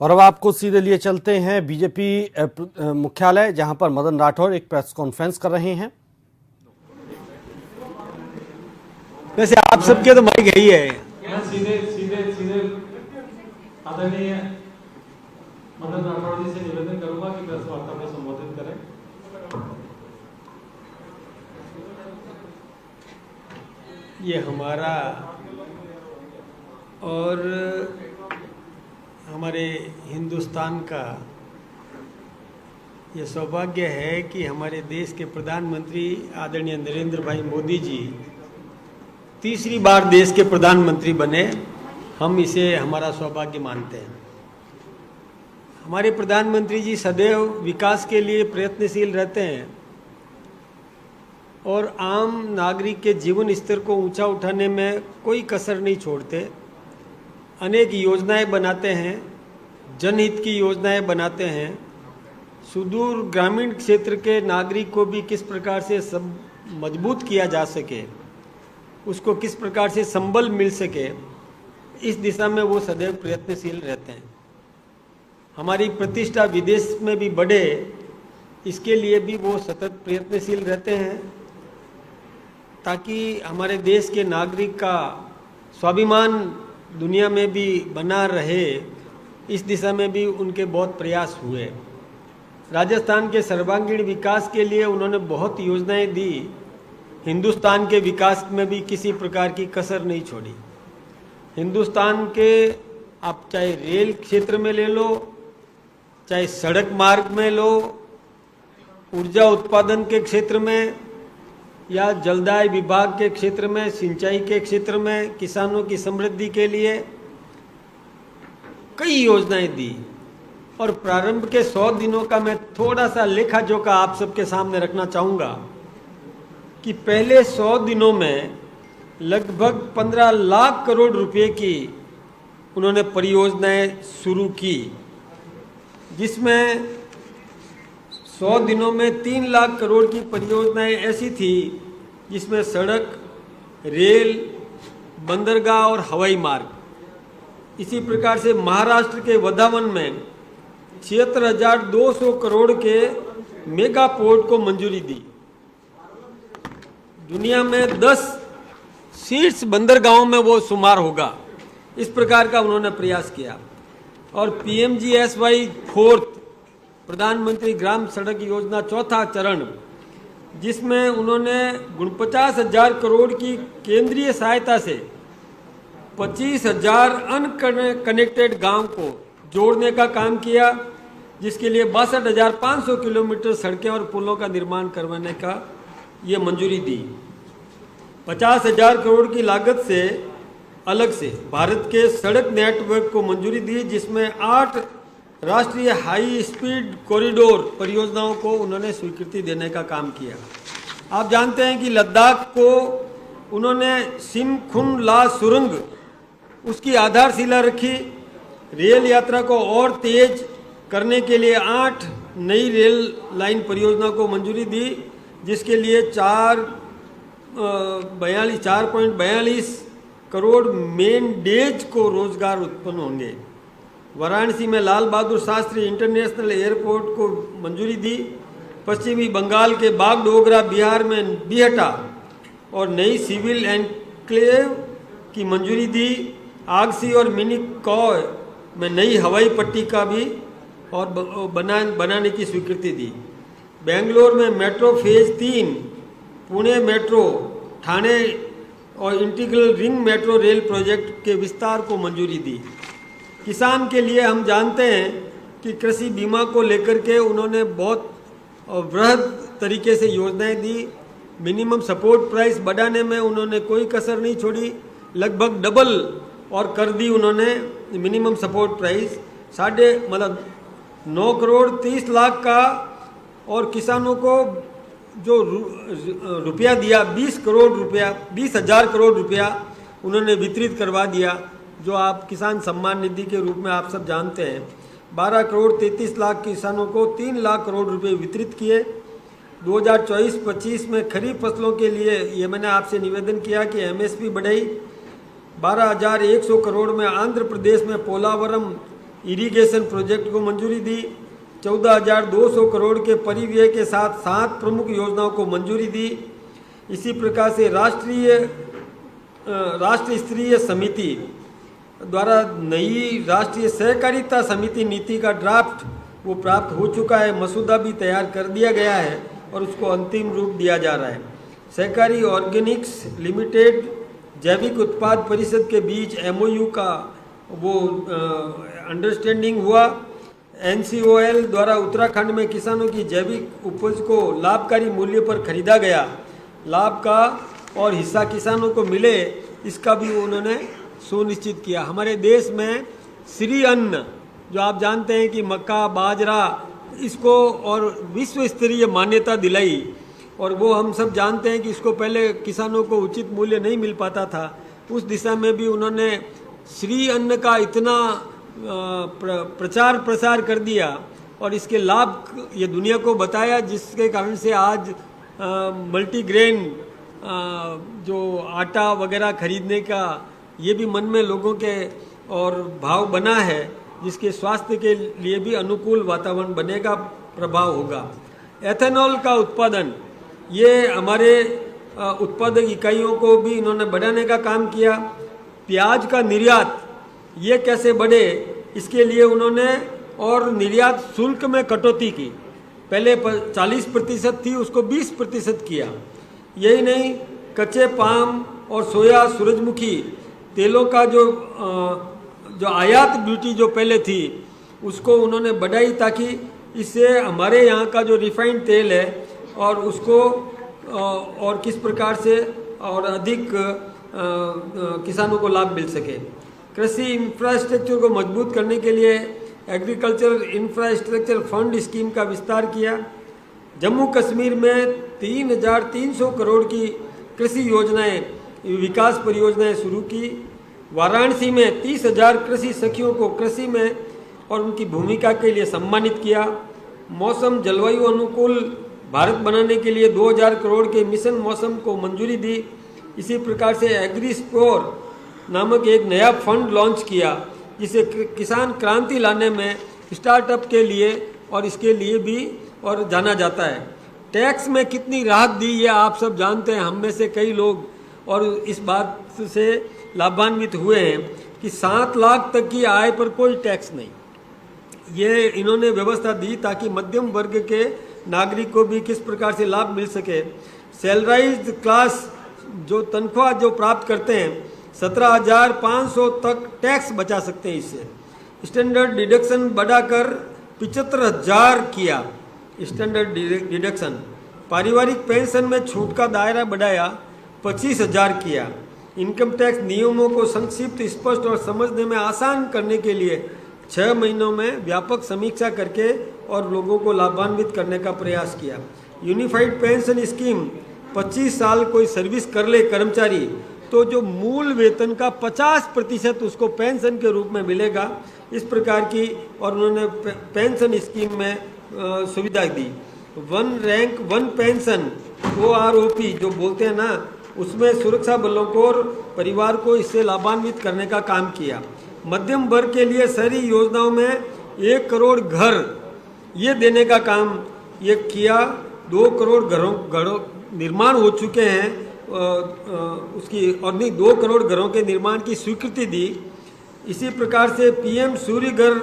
और अब आपको सीधे लिए चलते हैं बीजेपी मुख्यालय, जहां पर मदन राठौर एक प्रेस कॉन्फ्रेंस कर रहे हैं। वैसे आप सबके तो माइक यही है। सीधे सीधे सीधे आदरणीय मदन राठौर जी से निवेदन करूंगा कि प्रेस वार्ता को संबोधित करें। ये हमारा और हमारे हिंदुस्तान का ये सौभाग्य है कि हमारे देश के प्रधानमंत्री आदरणीय नरेंद्र भाई मोदी जी तीसरी बार देश के प्रधानमंत्री बने। हम इसे हमारा सौभाग्य मानते हैं। हमारे प्रधानमंत्री जी सदैव विकास के लिए प्रयत्नशील रहते हैं और आम नागरिक के जीवन स्तर को ऊंचा उठाने में कोई कसर नहीं छोड़ते। अनेक योजनाएं बनाते हैं, जनहित की योजनाएं बनाते हैं। सुदूर ग्रामीण क्षेत्र के नागरिक को भी किस प्रकार से सब मजबूत किया जा सके, उसको किस प्रकार से संबल मिल सके, इस दिशा में वो सदैव प्रयत्नशील रहते हैं। हमारी प्रतिष्ठा विदेश में भी बढ़े, इसके लिए भी वो सतत प्रयत्नशील रहते हैं, ताकि हमारे देश के नागरिक का स्वाभिमान दुनिया में भी बना रहे। इस दिशा में भी उनके बहुत प्रयास हुए। राजस्थान के सर्वांगीण विकास के लिए उन्होंने बहुत योजनाएं दी। हिंदुस्तान के विकास में भी किसी प्रकार की कसर नहीं छोड़ी। हिंदुस्तान के आप चाहे रेल क्षेत्र में ले लो, चाहे सड़क मार्ग में लो, ऊर्जा उत्पादन के क्षेत्र में या जलदाय विभाग के क्षेत्र में, सिंचाई के क्षेत्र में, किसानों की समृद्धि के लिए कई योजनाएं दी। और प्रारंभ के 100 दिनों का मैं थोड़ा सा लेखा जोखा आप सबके सामने रखना चाहूँगा कि पहले 100 दिनों में लगभग 15 लाख करोड़ रुपए की उन्होंने परियोजनाएं शुरू की, जिसमें 100 दिनों में 3 लाख करोड़ की परियोजनाएं ऐसी थी जिसमें सड़क, रेल, बंदरगाह और हवाई मार्ग। इसी प्रकार से महाराष्ट्र के वधावन में 76,200 करोड़ के मेगा पोर्ट को मंजूरी दी। दुनिया में 10 शीर्ष बंदरगाहों में वो शुमार होगा। इस प्रकार का उन्होंने प्रयास किया। और PMGSY 4 प्रधानमंत्री ग्राम सड़क योजना चौथा चरण, जिसमें उन्होंने 49,000 करोड़ की केंद्रीय सहायता से 25,000 अनकनेक्टेड गांव को जोड़ने का काम किया, जिसके लिए 62,500 किलोमीटर सड़कें और पुलों का निर्माण करवाने का ये मंजूरी दी। 50,000 करोड़ की लागत से अलग से भारत के सड़क नेटवर्क को मंजूरी दी, जिसमें 8 राष्ट्रीय हाई स्पीड कॉरिडोर परियोजनाओं को उन्होंने स्वीकृति देने का काम किया। आप जानते हैं कि लद्दाख को उन्होंने सिमखुन ला सुरंग, उसकी आधारशिला रखी। रेल यात्रा को और तेज करने के लिए 8 नई रेल लाइन परियोजना को मंजूरी दी, जिसके लिए 4.42 करोड़ मेन डेज को रोजगार उत्पन्न होंगे। वाराणसी में लाल बहादुर शास्त्री इंटरनेशनल एयरपोर्ट को मंजूरी दी। पश्चिमी बंगाल के बागडोगरा, बिहार में बिहटा और नई सिविल एनक्लेव की मंजूरी दी। आगसी और मिनिकॉय में नई हवाई पट्टी का भी और बनाने की स्वीकृति दी। बेंगलोर में metro phase 3, Pune metro, Thane और integral ring metro rail project के विस्तार को मंजूरी दी। किसान के लिए हम जानते हैं कि कृषि बीमा को लेकर के उन्होंने बहुत वृहद तरीके से योजनाएं दी। मिनिमम सपोर्ट प्राइस बढ़ाने में उन्होंने कोई कसर नहीं छोड़ी, लगभग डबल और कर दी उन्होंने minimum support price. 9 crore 30 lakh का, और किसानों को जो रुपया दिया 20,000 करोड़ रुपया उन्होंने वितरित करवा दिया, जो आप किसान सम्मान निधि के रूप में आप सब जानते हैं। 12 करोड़ 33 लाख किसानों को 3 लाख करोड़ रुपए वितरित किए। 2024-25 में खरीफ फसलों के लिए ये मैंने आपसे निवेदन किया कि MSP बढ़ाई। 12,100 करोड़ में आंध्र प्रदेश में पोलावरम इरिगेशन प्रोजेक्ट को मंजूरी दी। 14,200 करोड़ के परिव्यय के साथ 7 प्रमुख योजनाओं को मंजूरी दी। इसी प्रकार से राष्ट्र स्तरीय समिति द्वारा नई राष्ट्रीय सहकारिता समिति नीति का ड्राफ्ट वो प्राप्त हो चुका है, मसूदा भी तैयार कर दिया गया है और उसको अंतिम रूप दिया जा रहा है। सहकारी ऑर्गेनिक्स लिमिटेड जैविक उत्पाद परिषद के बीच MOU का वो अंडरस्टैंडिंग हुआ। NCOL द्वारा उत्तराखंड में किसानों की जैविक उपज को लाभकारी मूल्य पर खरीदा गया। लाभ का और हिस्सा किसानों को मिले, इसका भी उन्होंने सुनिश्चित किया। हमारे देश में श्री अन्न, जो आप जानते हैं कि मक्का बाजरा, इसको और विश्व स्तरीय मान्यता दिलाई, और वो हम सब जानते हैं कि इसको पहले किसानों को उचित मूल्य नहीं मिल पाता था। उस दिशा में भी उन्होंने श्री अन्न का इतना प्रचार प्रसार कर दिया और इसके लाभ ये दुनिया को बताया, जिसके कारण से आज मल्टीग्रेन जो आटा वगैरह खरीदने का ये भी मन में लोगों के और भाव बना है, जिसके स्वास्थ्य के लिए भी अनुकूल वातावरण बनेगा, प्रभाव होगा। एथेनॉल का उत्पादन, ये हमारे उत्पादक इकाइयों को भी इन्होंने बढ़ाने का काम किया। प्याज का निर्यात ये कैसे बढ़े, इसके लिए उन्होंने और निर्यात शुल्क में कटौती की। पहले 40% थी, उसको 20% किया। यही नहीं, कच्चे पाम और सोया सूरजमुखी तेलों का जो आयात ड्यूटी जो पहले थी उसको उन्होंने बढ़ाई, ताकि इससे हमारे यहाँ का जो रिफाइंड तेल है और उसको और किस प्रकार से और अधिक किसानों को लाभ मिल सके। कृषि इंफ्रास्ट्रक्चर को मजबूत करने के लिए एग्रीकल्चर इंफ्रास्ट्रक्चर फंड स्कीम का विस्तार किया। जम्मू कश्मीर में 3,300 करोड़ की कृषि योजनाएं, विकास परियोजनाएं शुरू की। वाराणसी में 30,000 कृषि सखियों को कृषि में और उनकी भूमिका के लिए सम्मानित किया। मौसम जलवायु अनुकूल भारत बनाने के लिए 2,000 करोड़ के मिशन मौसम को मंजूरी दी। इसी प्रकार से एग्री स्कोर नामक एक नया फंड लॉन्च किया, जिसे किसान क्रांति लाने में स्टार्टअप के लिए और इसके लिए भी और जाना जाता है। टैक्स में कितनी राहत दी ये आप सब जानते हैं, हम में से कई लोग और इस बात से लाभान्वित हुए हैं कि 7 लाख तक की आय पर कोई टैक्स नहीं। ये इन्होंने व्यवस्था दी ताकि मध्यम वर्ग के नागरिक को भी किस प्रकार से लाभ मिल सके। सैलराइज्ड क्लास जो तनख्वाह जो प्राप्त करते हैं 17,500 तक टैक्स बचा सकते हैं। इससे स्टैंडर्ड डिडक्शन बढ़ाकर 75,000 किया। स्टैंडर्ड डिडक्शन पारिवारिक पेंशन में छूट का दायरा बढ़ाया, 25,000 किया। इनकम टैक्स नियमों को संक्षिप्त, स्पष्ट और समझने में आसान करने के लिए 6 महीनों में व्यापक समीक्षा करके और लोगों को लाभान्वित करने का प्रयास किया। यूनिफाइड पेंशन स्कीम, 25 साल कोई सर्विस कर ले कर्मचारी तो जो मूल वेतन का 50% उसको पेंशन के रूप में मिलेगा, इस प्रकार की और उन्होंने पेंशन स्कीम में सुविधा दी। 1 रैंक 1 पेंशन OROP जो बोलते हैं ना, उसमें सुरक्षा बलों को और परिवार को इससे लाभान्वित करने का काम किया। मध्यम वर्ग के लिए शहरी योजनाओं में 1 करोड़ घर ये देने का काम ये किया। 2 करोड़ घरों निर्माण हो चुके हैं, उसकी और नहीं 2 करोड़ घरों के निर्माण की स्वीकृति दी। इसी प्रकार से PM सूर्य घर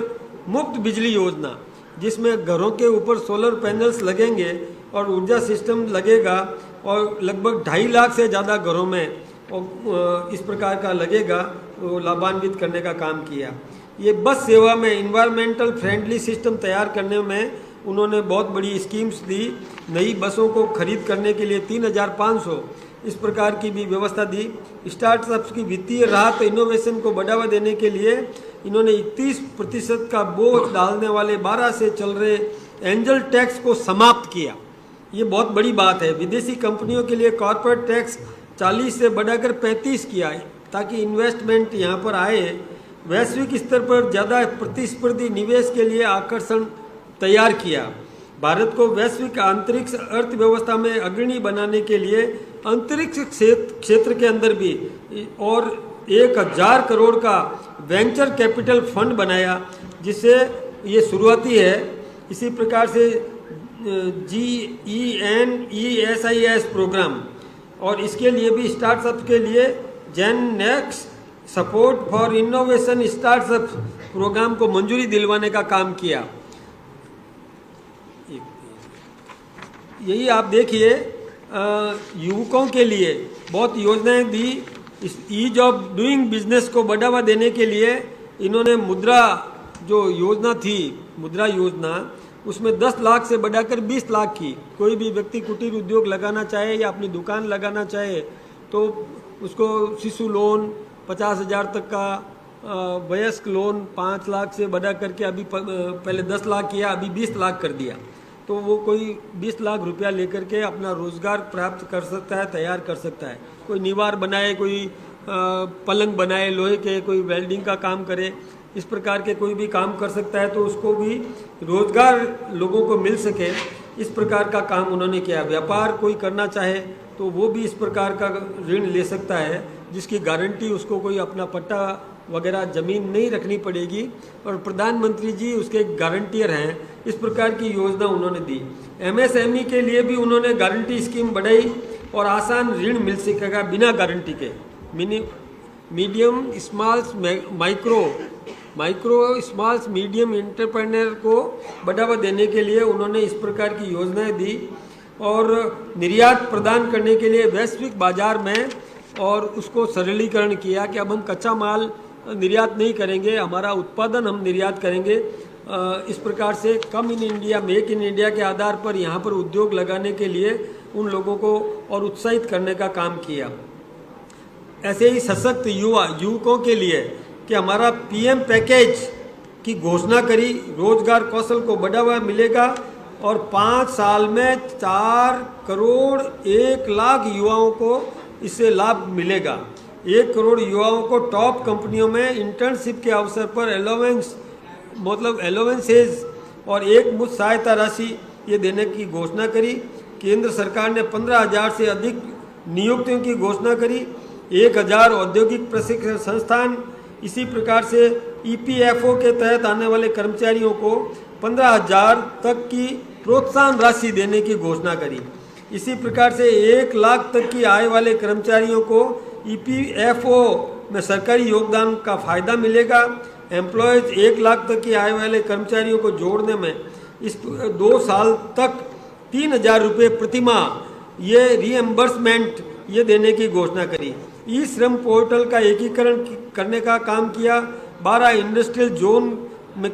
मुफ्त बिजली योजना, जिसमें घरों के ऊपर सोलर पैनल्स लगेंगे और ऊर्जा सिस्टम लगेगा और लगभग 2.5 लाख से ज़्यादा घरों में इस प्रकार का लगेगा, वो लाभान्वित करने का काम किया। ये बस सेवा में इन्वायरमेंटल फ्रेंडली सिस्टम तैयार करने में उन्होंने बहुत बड़ी स्कीम्स दी। नई बसों को खरीद करने के लिए 3,500 इस प्रकार की भी व्यवस्था दी। स्टार्टअप्स की वित्तीय राहत, इनोवेशन को बढ़ावा देने के लिए इन्होंने 31% का बोझ डालने वाले 12 से चल रहे एंजल टैक्स को समाप्त किया। ये बहुत बड़ी बात है। विदेशी कंपनियों के लिए कॉर्पोरेट टैक्स 40 से बढ़ाकर 35 किया ताकि इन्वेस्टमेंट यहाँ पर आए। वैश्विक स्तर पर ज़्यादा प्रतिस्पर्धी निवेश के लिए आकर्षण तैयार किया। भारत को वैश्विक अंतरिक्ष अर्थव्यवस्था में अग्रणी बनाने के लिए अंतरिक्ष क्षेत्र के अंदर भी और 1000 करोड़ का वेंचर कैपिटल फंड बनाया, जिससे ये शुरुआती है। इसी प्रकार से GENESIS प्रोग्राम, और इसके लिए भी स्टार्टअप के लिए gen next support for innovation startup program को मंजूरी दिलवाने का काम किया। यही आप देखिए, युवकों के लिए बहुत योजनाएं दी। इस ईज ऑफ डूइंग बिजनेस को बढ़ावा देने के लिए इन्होंने मुद्रा जो योजना थी, मुद्रा योजना, उसमें 10 लाख से बढ़ाकर 20 लाख की। कोई भी व्यक्ति कुटीर उद्योग लगाना चाहे या अपनी दुकान लगाना चाहे तो उसको शिशु लोन 50,000 तक का, वयस्क लोन 5 लाख से बढ़ा करके अभी पहले 10 लाख किया, अभी 20 लाख कर दिया। तो वो कोई 20 लाख रुपया लेकर के अपना रोजगार प्राप्त कर सकता है, तैयार कर सकता है। कोई निवार बनाए, कोई पलंग बनाए लोहे के, कोई वेल्डिंग का काम करे, इस प्रकार के कोई भी काम कर सकता है, तो उसको भी रोजगार लोगों को मिल सके, इस प्रकार का काम उन्होंने किया। व्यापार कोई करना चाहे तो वो भी इस प्रकार का ऋण ले सकता है, जिसकी गारंटी उसको कोई अपना पट्टा वगैरह जमीन नहीं रखनी पड़ेगी, और प्रधानमंत्री जी उसके गारंटियर हैं। इस प्रकार की योजना उन्होंने दी। MSME के लिए भी उन्होंने गारंटी स्कीम बढ़ाई और आसान ऋण मिल सकेगा बिना गारंटी के। Medium smalls micro smalls medium entrepreneur को बढ़ावा देने के लिए उन्होंने इस प्रकार की योजनाएं दी, और निर्यात प्रदान करने के लिए वैश्विक बाजार में और उसको सरलीकरण किया कि अब हम कच्चा माल निर्यात नहीं करेंगे, हमारा उत्पादन हम निर्यात करेंगे। इस प्रकार से come in India, make in India के आधार पर यहाँ पर उद्योग लगाने के लिए उन लोगों को और उत्साहित करने का काम किया। ऐसे ही सशक्त युवकों के लिए कि हमारा PM पैकेज की घोषणा करी, रोजगार कौशल को बढ़ावा मिलेगा, और 5 साल में 4 करोड़ 1 लाख युवाओं को इससे लाभ मिलेगा। 1 करोड़ युवाओं को टॉप कंपनियों में इंटर्नशिप के अवसर पर एलोवेंसेज और एक मुश्त सहायता राशि ये देने की घोषणा करी। केंद्र सरकार ने 15,000 से अधिक नियुक्तियों की घोषणा करी। 1,000 औद्योगिक प्रशिक्षण संस्थान, इसी प्रकार से EPFO के तहत आने वाले कर्मचारियों को 15,000 तक की प्रोत्साहन राशि देने की घोषणा करी। इसी प्रकार से 1 लाख तक की आय वाले कर्मचारियों को EPFO में सरकारी योगदान का फायदा मिलेगा। एम्प्लॉयज 1 लाख तक की आय वाले कर्मचारियों को जोड़ने में इस 2 साल तक 3,000 रुपये प्रति माह ये रीएम्बर्समेंट ये देने की घोषणा करी। ई श्रम पोर्टल का एकीकरण करने का काम किया। 12 इंडस्ट्रियल जोन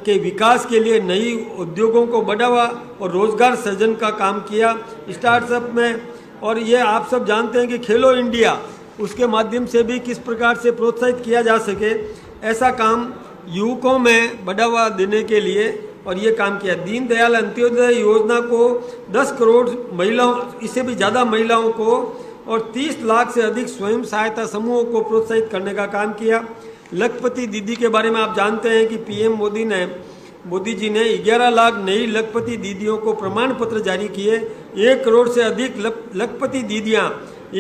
के विकास के लिए नई उद्योगों को बढ़ावा और रोजगार सृजन का काम किया स्टार्टअप में। और ये आप सब जानते हैं कि खेलो इंडिया, उसके माध्यम से भी किस प्रकार से प्रोत्साहित किया जा सके, ऐसा काम युवकों में बढ़ावा देने के लिए और ये काम किया। दीनदयाल अंत्योदय योजना को 10 करोड़ महिलाओं, इससे भी ज़्यादा महिलाओं को और 30 लाख से अधिक स्वयं सहायता समूहों को प्रोत्साहित करने का काम किया। लखपति दीदी के बारे में आप जानते हैं कि PM मोदी जी ने 11 लाख नई लखपति दीदियों को प्रमाण पत्र जारी किए। 1 करोड़ से अधिक लखपति दीदियां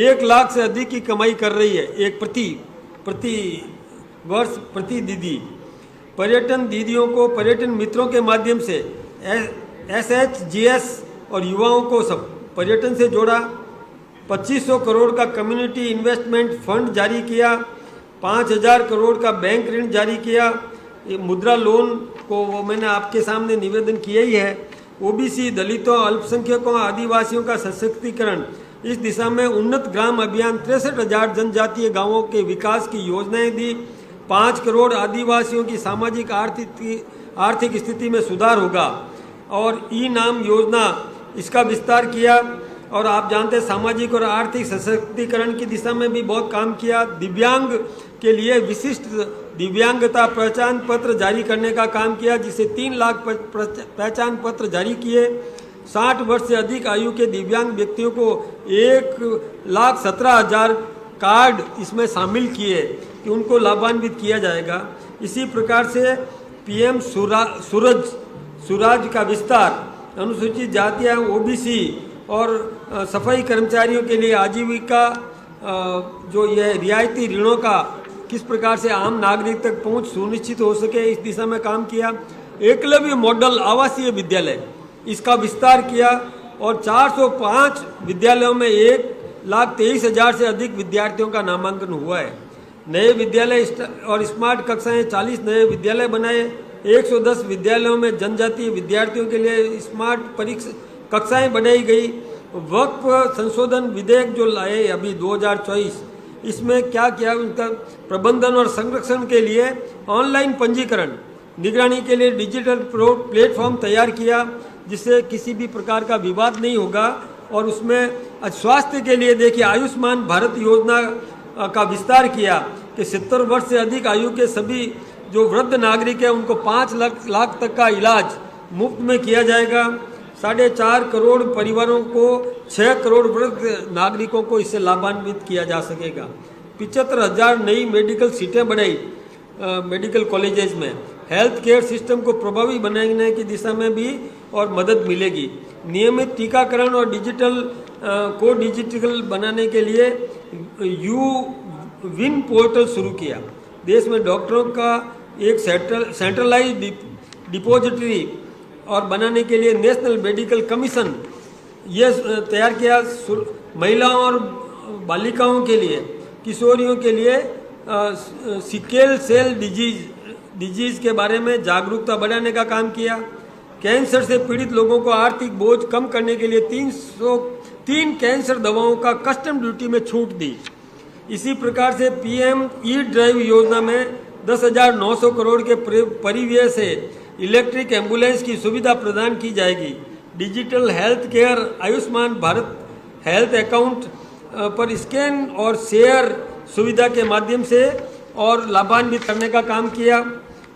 1 लाख से अधिक की कमाई कर रही है एक प्रति वर्ष प्रति दीदी। पर्यटन दीदियों को पर्यटन मित्रों के माध्यम से SHGS और युवाओं को सब पर्यटन से जोड़ा। 2500 करोड़ का कम्युनिटी इन्वेस्टमेंट फंड जारी किया। 5,000 करोड़ का बैंक ऋण जारी किया। मुद्रा लोन को वो मैंने आपके सामने निवेदन किया ही है। OBC, दलितों, अल्पसंख्यकों, आदिवासियों का सशक्तिकरण, इस दिशा में उन्नत ग्राम अभियान 63,000 जनजातीय गांवों के विकास की योजनाएं दी। 5 करोड़ आदिवासियों की सामाजिक आर्थिक स्थिति में सुधार होगा। और ई-नाम योजना, इसका विस्तार किया। और आप जानते हैं सामाजिक और आर्थिक सशक्तिकरण की दिशा में भी बहुत काम किया। दिव्यांग के लिए विशिष्ट दिव्यांगता पहचान पत्र जारी करने का काम किया, जिसे 3 लाख पहचान पत्र जारी किए। 60 वर्ष से अधिक आयु के दिव्यांग व्यक्तियों को 1,17,000 कार्ड इसमें शामिल किए कि उनको लाभान्वित किया जाएगा। इसी प्रकार से PM सूरज का विस्तार, अनुसूचित जातियां, OBC और सफाई कर्मचारियों के लिए आजीविका जो ये रियायती ऋणों का किस प्रकार से आम नागरिक तक पहुंच सुनिश्चित हो सके, इस दिशा में काम किया। एकलव्य मॉडल आवासीय विद्यालय, इसका विस्तार किया और 405 विद्यालयों में 1,23,000 से अधिक विद्यार्थियों का नामांकन हुआ है। नए विद्यालय और स्मार्ट कक्षाएं 40 नए विद्यालय बनाए। 110 विद्यालयों में जनजातीय विद्यार्थियों के लिए स्मार्ट परीक्षा कक्षाएं बनाई गई। वक्फ संशोधन विधेयक जो लाए अभी 2024, इसमें क्या किया, उनका प्रबंधन और संरक्षण के लिए ऑनलाइन पंजीकरण, निगरानी के लिए डिजिटल प्लेटफॉर्म तैयार किया, जिससे किसी भी प्रकार का विवाद नहीं होगा। और उसमें स्वास्थ्य के लिए देखिए आयुष्मान भारत योजना का विस्तार किया कि 70 वर्ष से अधिक आयु के सभी जो वृद्ध नागरिक हैं उनको 5 लाख तक का इलाज मुफ्त में किया जाएगा। 4.5 करोड़ परिवारों को 6 करोड़ वृद्ध नागरिकों को इससे लाभान्वित किया जा सकेगा। 75,000 नई मेडिकल सीटें बढ़ाई मेडिकल कॉलेजेस में। हेल्थ केयर सिस्टम को प्रभावी बनाने की दिशा में भी और मदद मिलेगी। नियमित टीकाकरण और डिजिटल बनाने के लिए विन पोर्टल शुरू किया। देश में डॉक्टरों का एक सेंट्रलाइज्ड डिपोजिटरी और बनाने के लिए नेशनल मेडिकल कमीशन ये तैयार किया। महिलाओं और बालिकाओं के लिए, किशोरियों के लिए सिकल सेल डिजीज के बारे में जागरूकता बढ़ाने का काम किया। कैंसर से पीड़ित लोगों को आर्थिक बोझ कम करने के लिए 303 कैंसर दवाओं का कस्टम ड्यूटी में छूट दी। इसी प्रकार से पीएम ई ड्राइव योजना में 10,900 करोड़ के परिव्यय से इलेक्ट्रिक एम्बुलेंस की सुविधा प्रदान की जाएगी। Digital health care, Ayushman Bharat health account पर स्कैन और शेयर सुविधा के माध्यम से और लाभान्वित करने का काम किया।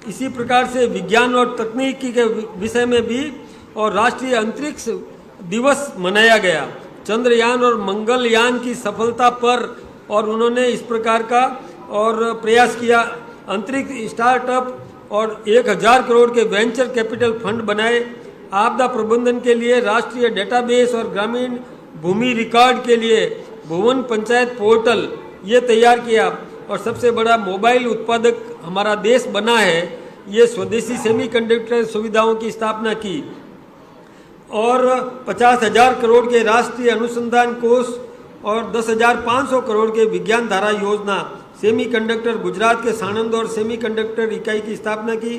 इसी प्रकार से विज्ञान और तकनीकी के विषय में भी और राष्ट्रीय अंतरिक्ष दिवस मनाया गया। चंद्रयान और मंगलयान की सफलता पर और उन्होंने इस प्रकार का और प्रयास किया। अंतरिक्ष स्टार्टअप और 1,000 करोड़ के वेंचर कैपिटल फंड बनाए। आपदा प्रबंधन के लिए राष्ट्रीय डेटाबेस और ग्रामीण भूमि रिकॉर्ड के लिए भुवन पंचायत पोर्टल ये तैयार किया। और सबसे बड़ा मोबाइल उत्पादक हमारा देश बना है, ये स्वदेशी सेमीकंडक्टर सुविधाओं की स्थापना की। और 50,000 करोड़ के राष्ट्रीय अनुसंधान कोष और 10,500 करोड़ के विज्ञान धारा योजना सेमीकंडक्टर गुजरात के साणंद और सेमीकंडक्टर इकाई की स्थापना की।